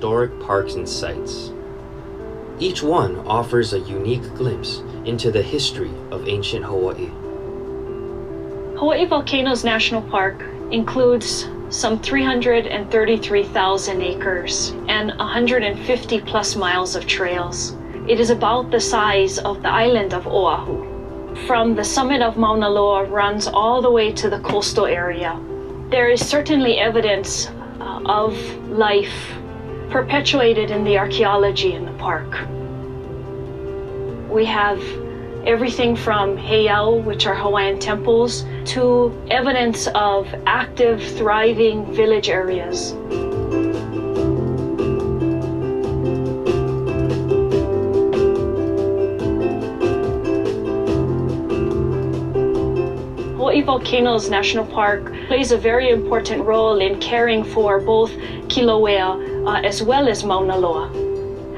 historic parks and sites. Each one offers a unique glimpse into the history of ancient Hawaii. Hawaii Volcanoes National Park includes some 333,000 acres and 150 plus miles of trails. It is about the size of the island of Oahu. From the summit of Mauna Loa runs all the way to the coastal area. There is certainly evidence of life perpetuated in the archaeology in the park. We have everything from heiau, which are Hawaiian temples, to evidence of active, thriving village areas. Hawaii Volcanoes National Park plays a very important role in caring for both Kilauea as well as Mauna Loa.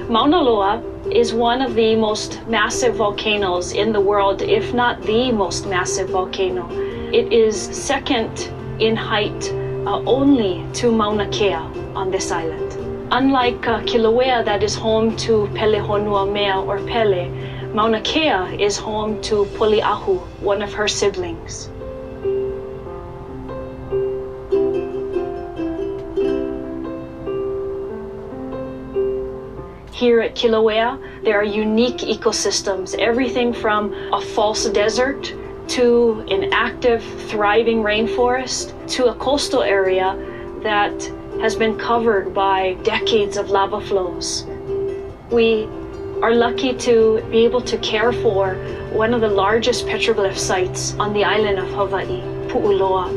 Mauna Loa is one of the most massive volcanoes in the world, if not the most massive volcano. It is second in height only to Mauna Kea on this island. Unlike Kilauea, that is home to Pelehonuamea or Pele, Mauna Kea is home to Poliahu, one of her siblings. Here at Kilauea, there are unique ecosystems, everything from a false desert to an active, thriving rainforest to a coastal area that has been covered by decades of lava flows. We are lucky to be able to care for one of the largest petroglyph sites on the island of Hawaii, Pu'uloa.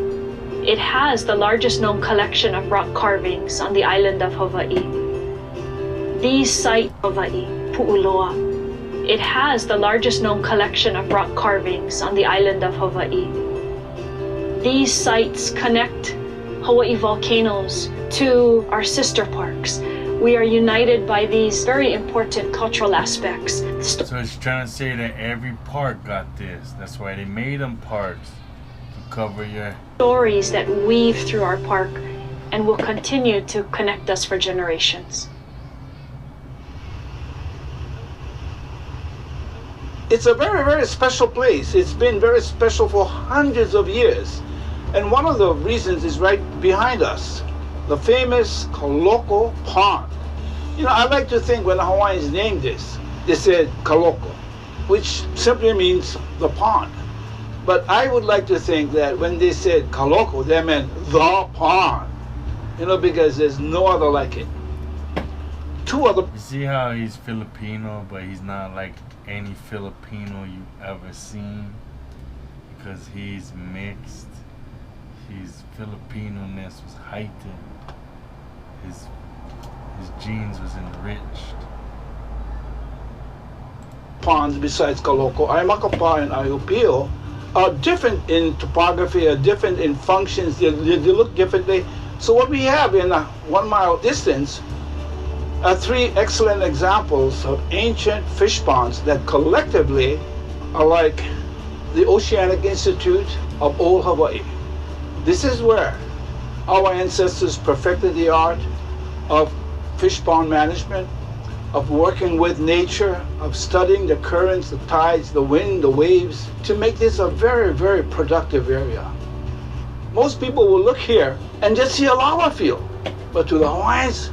It has the largest known collection of rock carvings on the island of Hawaii. The site of Hawaii, Pu'uloa. It has the largest known collection of rock carvings on the island of Hawaii. These sites connect Hawaii volcanoes to our sister parks. We are united by these very important cultural aspects. So it's trying to say that every park got this. That's why they made them parks, to cover your stories that weave through our park and will continue to connect us for generations. It's a very, very special place. It's been very special for hundreds of years. And one of the reasons is right behind us, the famous Kaloko Pond. You know, I like to think when the Hawaiians named this, they said Kaloko, which simply means the pond. But I would like to think that when they said Kaloko, they meant the pond, you know, because there's no other like it. You see how he's Filipino, but he's not like any Filipino you've ever seen, because he's mixed. His Filipino-ness was heightened. His genes was enriched. Ponds besides Kaloko, Aimakapa and Aiopio, are different in topography, are different in functions, they look differently. So what we have in a 1 mile distance are three excellent examples of ancient fish ponds that collectively are like the Oceanic Institute of Old Hawaii. This is where our ancestors perfected the art of fish pond management, of working with nature, of studying the currents, the tides, the wind, the waves, to make this a very, very productive area. Most people will look here and just see a lava field, but to the Hawaiians,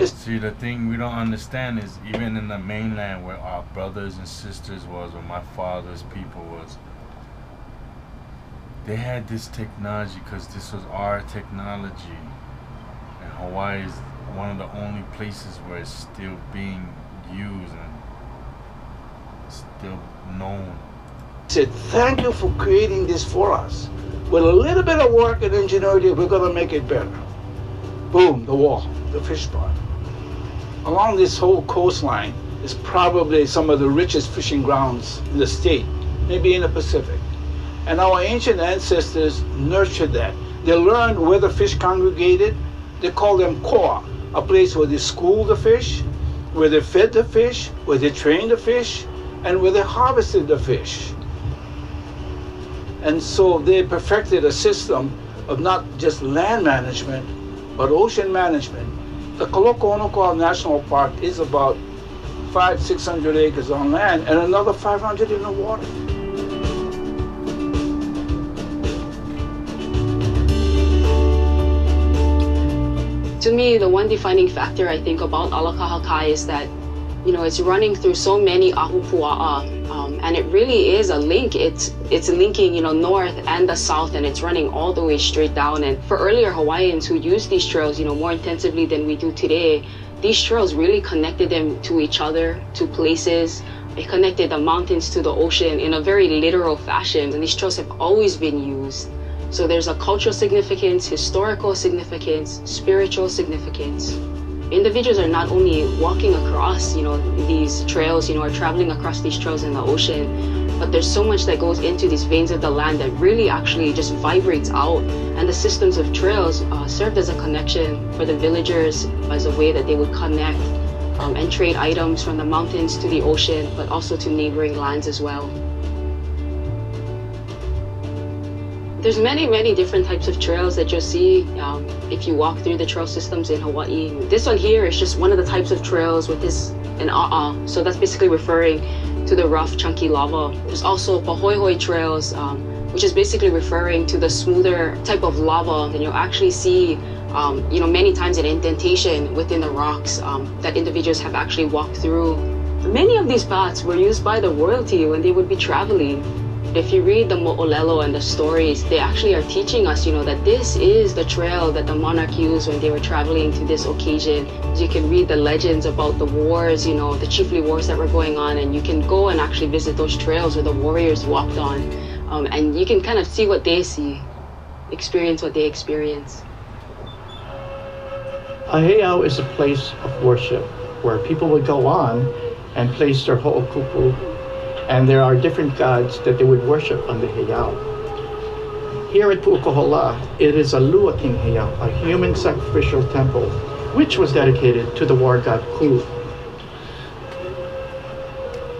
see, the thing we don't understand is even in the mainland where our brothers and sisters was, where my father's people was, they had this technology because this was our technology. And Hawaii is one of the only places where it's still being used and still known. I said, thank you for creating this for us. With a little bit of work and ingenuity, we're going to make it better. Boom, the wall, the fish pond. Along this whole coastline is probably some of the richest fishing grounds in the state, maybe in the Pacific. And our ancient ancestors nurtured that. They learned where the fish congregated. They called them koa, a place where they schooled the fish, where they fed the fish, where they trained the fish, and where they harvested the fish. And so they perfected a system of not just land management, but ocean management, The Kaloko National Park is about 500-600 acres on land and another 500 in the water. To me, the one defining factor I think about Alakahakai is that, it's running through so many ahupua'a, and it really is a link. It's linking, north and the south, and it's running all the way straight down. And for earlier Hawaiians who used these trails, more intensively than we do today, these trails really connected them to each other, to places. It connected the mountains to the ocean in a very literal fashion, and these trails have always been used. So there's a cultural significance, historical significance, spiritual significance. Individuals are not only walking across, these trails, or traveling across these trails in the ocean, but there's so much that goes into these veins of the land that really actually just vibrates out. And the systems of trails served as a connection for the villagers, as a way that they would connect and trade items from the mountains to the ocean, but also to neighboring lands as well. There's many, many different types of trails that you'll see if you walk through the trail systems in Hawaii. This one here is just one of the types of trails with an a'a. So that's basically referring to the rough, chunky lava. There's also pahoihoi trails, which is basically referring to the smoother type of lava. And you'll actually see, many times an indentation within the rocks that individuals have actually walked through. Many of these paths were used by the royalty when they would be traveling. If you read the mo'olelo and the stories, they actually are teaching us, that this is the trail that the monarch used when they were traveling to this occasion. You can read the legends about the wars, the chiefly wars that were going on, and you can go and actually visit those trails where the warriors walked on. And you can kind of see what they see, experience what they experience. A heiau is a place of worship where people would go on and place their ho'okupu, and there are different gods that they would worship on the heiau. Here at Pu'ukohola, it is a luaking heiau, a human sacrificial temple, which was dedicated to the war god Ku.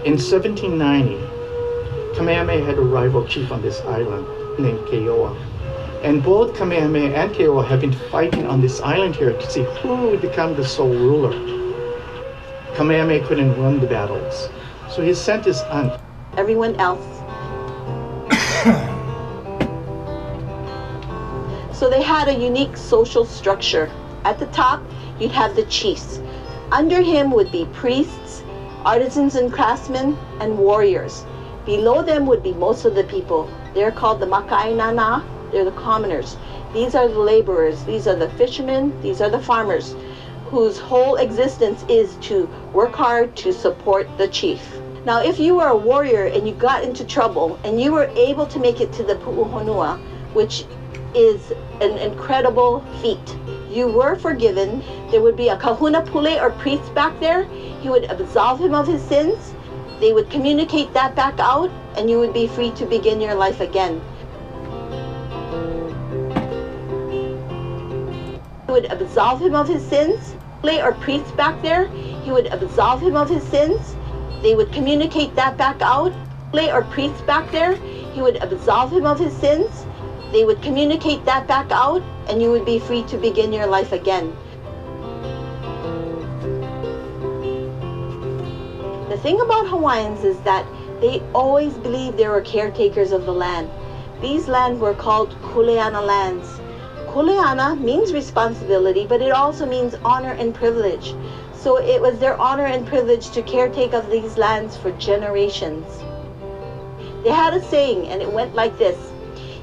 In 1790, Kamehameha had a rival chief on this island named Keoa. And both Kamehameha and Keoa have been fighting on this island here to see who would become the sole ruler. Kamehameha couldn't win the battles, so he sent his aunt. Everyone else. So they had a unique social structure. At the top, you'd have the chiefs. Under him would be priests, artisans and craftsmen, and warriors. Below them would be most of the people. They're called the maka'ainana. They're the commoners. These are the laborers. These are the fishermen. These are the farmers, whose whole existence is to work hard to support the chief. Now, if you were a warrior and you got into trouble and you were able to make it to the pu'uhonua, which is an incredible feat, you were forgiven. There would be a kahuna pule or priest back there. He would absolve him of his sins. They would communicate that back out, and you would be free to begin your life again. He would absolve him of his sins. Or priest back there, he would absolve him of his sins. They would communicate that back out. Or priest back there, he would absolve him of his sins. They would communicate that back out, and you would be free to begin your life again. The thing about Hawaiians is that they always believed they were caretakers of the land. These lands were called kuleana lands. Kuleana means responsibility, but it also means honor and privilege. So it was their honor and privilege to caretake of these lands for generations. They had a saying, and it went like this: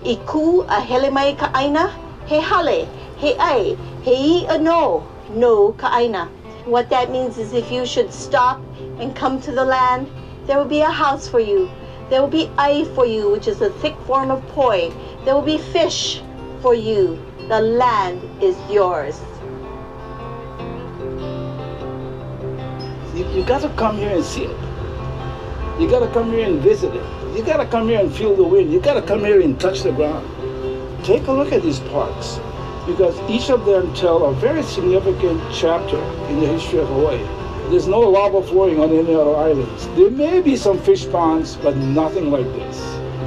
Iku a helemai ka'aina, he hale, he ai, he ano, no ka'aina. What that means is if you should stop and come to the land, there will be a house for you. There will be ai for you, which is a thick form of poi. There will be fish for you. The land is yours. You got to come here and see it. You got to come here and visit it. You got to come here and feel the wind. You got to come here and touch the ground. Take a look at these parks, because each of them tell a very significant chapter in the history of Hawaii. There's no lava flowing on any other islands. There may be some fish ponds, but nothing like this.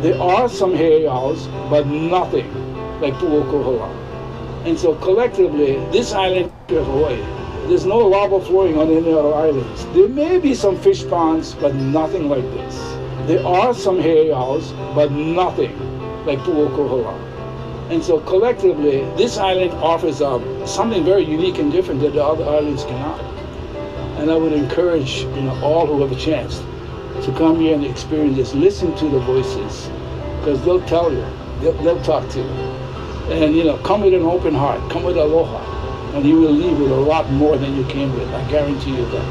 There are some heiaus, but nothing like Pu'ukohola. And so collectively, this island of Hawaii, There's no lava flowing on any other islands. There may be some fish ponds, but nothing like this. There are some heiaus, but nothing like Pu'ukohola. And so collectively, this island offers something very unique and different that the other islands cannot. And I would encourage all who have a chance to come here and experience this. Listen to the voices, because they'll tell you, they'll talk to you. And come with an open heart, come with aloha, and you will leave with a lot more than you came with. I guarantee you that.